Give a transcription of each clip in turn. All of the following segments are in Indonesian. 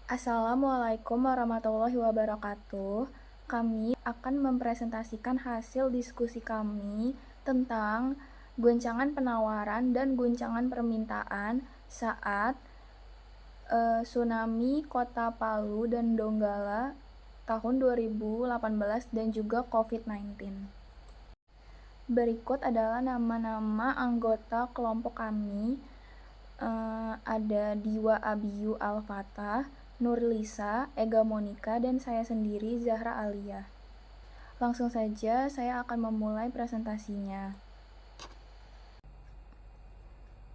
Assalamualaikum warahmatullahi wabarakatuh. Kami akan mempresentasikan hasil diskusi kami tentang guncangan penawaran dan guncangan permintaan saat tsunami Kota Palu dan Donggala tahun 2018 dan juga COVID-19. Berikut adalah nama-nama anggota kelompok kami. Ada Diwa Abiyu Al-Fatah, Nurlisa, Ega Monika, dan saya sendiri Zahra Alia. Langsung saja saya akan memulai presentasinya.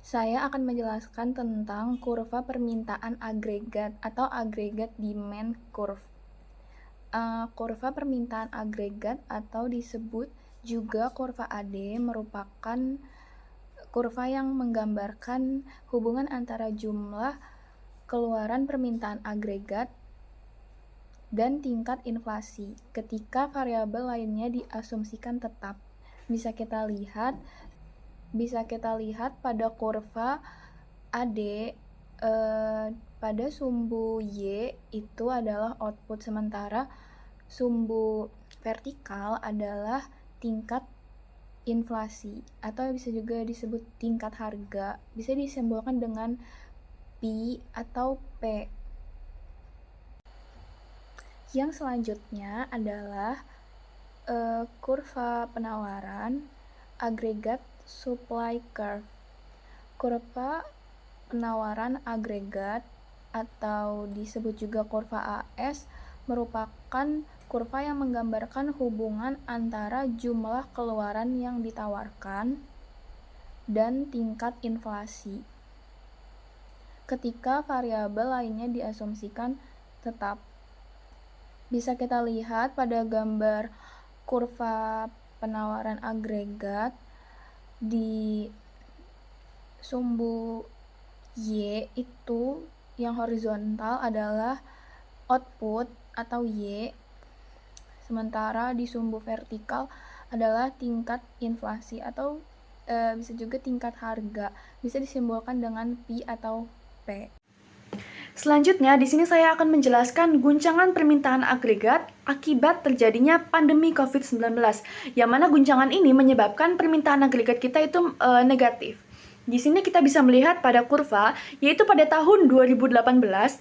Saya akan menjelaskan tentang kurva permintaan agregat atau agregat demand curve. Kurva permintaan agregat atau disebut juga kurva AD merupakan kurva yang menggambarkan hubungan antara jumlah keluaran permintaan agregat dan tingkat inflasi ketika variabel lainnya diasumsikan tetap. Bisa kita lihat pada kurva AD pada sumbu Y itu adalah output, sementara sumbu vertikal adalah tingkat inflasi atau bisa juga disebut tingkat harga. Bisa disimbolkan dengan P atau P. Yang selanjutnya adalah kurva penawaran agregat supply curve. Kurva penawaran agregat atau disebut juga kurva AS merupakan kurva yang menggambarkan hubungan antara jumlah keluaran yang ditawarkan dan tingkat inflasi ketika variabel lainnya diasumsikan tetap. Bisa kita lihat pada gambar kurva penawaran agregat di sumbu Y itu yang horizontal adalah output atau Y, sementara di sumbu vertikal adalah tingkat inflasi atau bisa juga tingkat harga. Bisa disimbolkan dengan P atau P. Selanjutnya, di sini saya akan menjelaskan guncangan permintaan agregat akibat terjadinya pandemi COVID-19, yang mana guncangan ini menyebabkan permintaan agregat kita itu negatif. Di sini kita bisa melihat pada kurva, yaitu pada tahun 2018,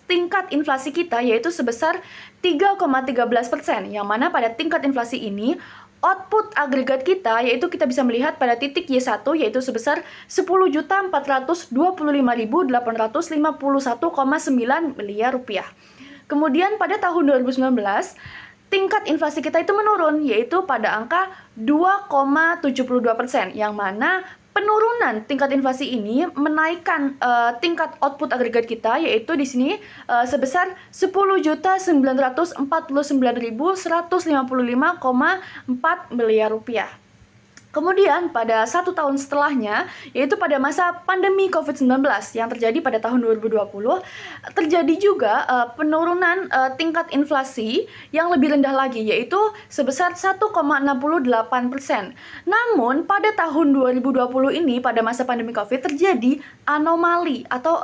tingkat inflasi kita yaitu sebesar 3,13%, yang mana pada tingkat inflasi ini, output agregat kita yaitu kita bisa melihat pada titik Y1 yaitu sebesar 10.425.851,9 miliar rupiah. Kemudian pada tahun 2019, tingkat inflasi kita itu menurun yaitu pada angka 2,72%, yang mana penurunan tingkat inflasi ini menaikkan tingkat output agregat kita yaitu di sini sebesar 10.949.155,4 miliar rupiah. Kemudian pada 1 tahun setelahnya, yaitu pada masa pandemi COVID-19 yang terjadi pada tahun 2020, terjadi juga penurunan tingkat inflasi yang lebih rendah lagi, yaitu sebesar 1,68%. Namun pada tahun 2020 ini, pada masa pandemi COVID, terjadi anomali atau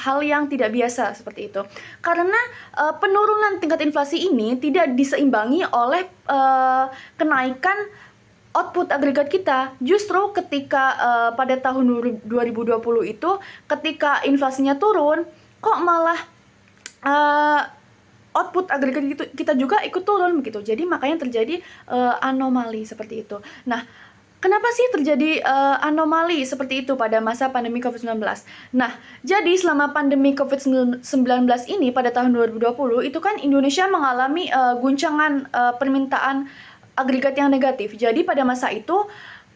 hal yang tidak biasa seperti itu. Karena penurunan tingkat inflasi ini tidak diseimbangi oleh kenaikan output agregat kita. Justru ketika pada tahun 2020 itu, ketika inflasinya turun, kok malah output agregat kita juga ikut turun begitu. Jadi makanya terjadi anomali seperti itu. Nah, kenapa sih terjadi anomali seperti itu pada masa pandemi COVID-19? Nah, jadi selama pandemi COVID-19 ini pada tahun 2020 itu kan Indonesia mengalami guncangan permintaan agregat yang negatif. Jadi pada masa itu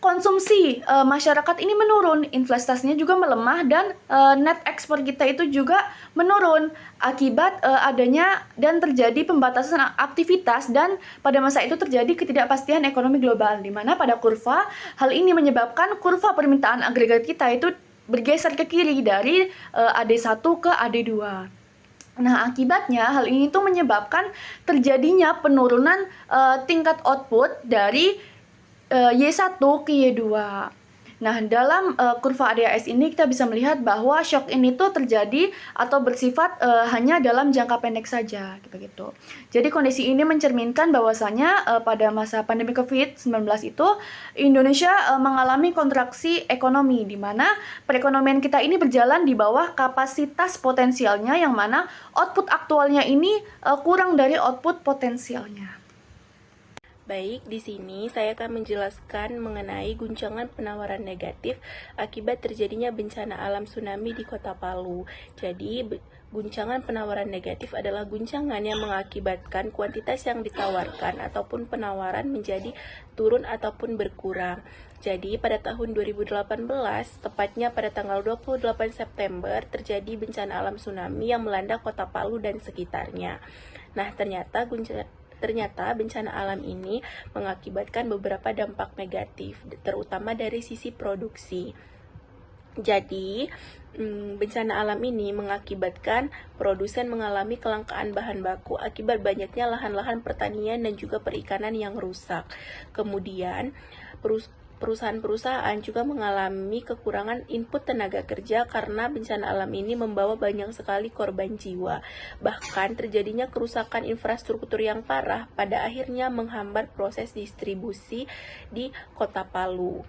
konsumsi masyarakat ini menurun, investasinya juga melemah, dan net ekspor kita itu juga menurun akibat adanya dan terjadi pembatasan aktivitas, dan pada masa itu terjadi ketidakpastian ekonomi global, di mana pada kurva hal ini menyebabkan kurva permintaan agregat kita itu bergeser ke kiri dari AD1 ke AD2. Nah, akibatnya hal ini tuh menyebabkan terjadinya penurunan tingkat output dari Y1 ke Y2. Nah, dalam kurva ADHS ini kita bisa melihat bahwa shock ini tuh terjadi atau bersifat hanya dalam jangka pendek saja, gitu. Jadi kondisi ini mencerminkan bahwasanya pada masa pandemi COVID-19 itu Indonesia mengalami kontraksi ekonomi, di mana perekonomian kita ini berjalan di bawah kapasitas potensialnya, yang mana output aktualnya ini kurang dari output potensialnya. Baik, di sini saya akan menjelaskan mengenai guncangan penawaran negatif akibat terjadinya bencana alam tsunami di Kota Palu. Jadi, guncangan penawaran negatif adalah guncangan yang mengakibatkan kuantitas yang ditawarkan ataupun penawaran menjadi turun ataupun berkurang. Jadi, pada tahun 2018, tepatnya pada tanggal 28 September, terjadi bencana alam tsunami yang melanda Kota Palu dan sekitarnya. Nah, ternyata bencana alam ini mengakibatkan beberapa dampak negatif, terutama dari sisi produksi. Jadi, bencana alam ini mengakibatkan produsen mengalami kelangkaan bahan baku akibat banyaknya lahan-lahan pertanian dan juga perikanan yang rusak. Kemudian, perusahaan-perusahaan juga mengalami kekurangan input tenaga kerja karena bencana alam ini membawa banyak sekali korban jiwa. Bahkan terjadinya kerusakan infrastruktur yang parah pada akhirnya menghambat proses distribusi di Kota Palu.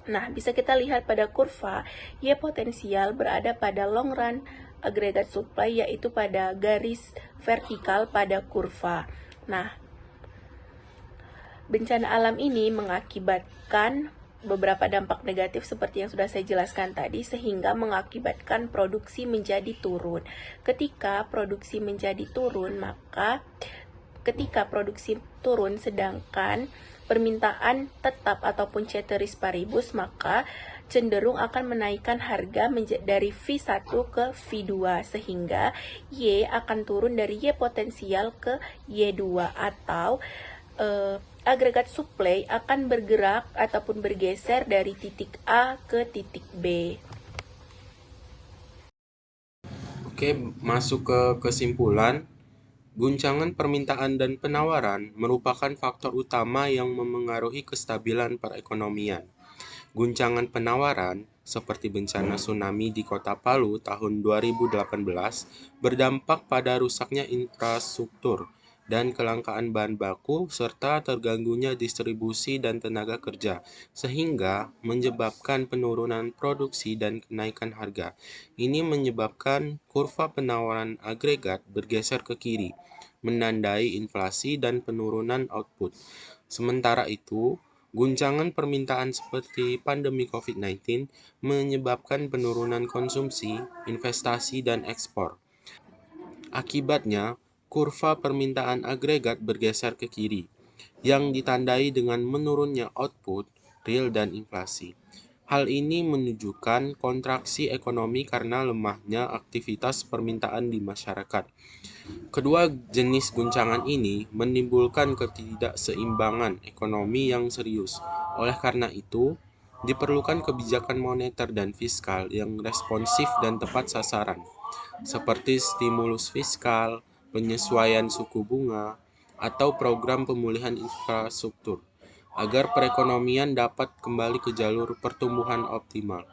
Nah, bisa kita lihat pada kurva, Y potensial berada pada long run agregat supply, yaitu pada garis vertikal pada kurva. Nah, bencana alam ini mengakibatkan beberapa dampak negatif seperti yang sudah saya jelaskan tadi, sehingga mengakibatkan produksi menjadi turun. Ketika produksi menjadi turun, sedangkan permintaan tetap ataupun ceteris paribus, maka cenderung akan menaikkan harga dari V1 ke V2, sehingga Y akan turun dari Y potensial ke Y2, atau agregat supply akan bergerak ataupun bergeser dari titik A ke titik B. Oke, masuk ke kesimpulan. Guncangan permintaan dan penawaran merupakan faktor utama yang memengaruhi kestabilan perekonomian. Guncangan penawaran, seperti bencana tsunami di Kota Palu tahun 2018, berdampak pada rusaknya infrastruktur dan kelangkaan bahan baku serta terganggunya distribusi dan tenaga kerja, sehingga menyebabkan penurunan produksi dan kenaikan harga. Ini menyebabkan kurva penawaran agregat bergeser ke kiri, menandai inflasi dan penurunan output. Sementara itu, guncangan permintaan seperti pandemi COVID-19 menyebabkan penurunan konsumsi, investasi, dan ekspor. Akibatnya, kurva permintaan agregat bergeser ke kiri, yang ditandai dengan menurunnya output, real, dan inflasi. Hal ini menunjukkan kontraksi ekonomi karena lemahnya aktivitas permintaan di masyarakat. Kedua jenis guncangan ini menimbulkan ketidakseimbangan ekonomi yang serius. Oleh karena itu, diperlukan kebijakan moneter dan fiskal yang responsif dan tepat sasaran, seperti stimulus fiskal, penyesuaian suku bunga, atau program pemulihan infrastruktur, agar perekonomian dapat kembali ke jalur pertumbuhan optimal.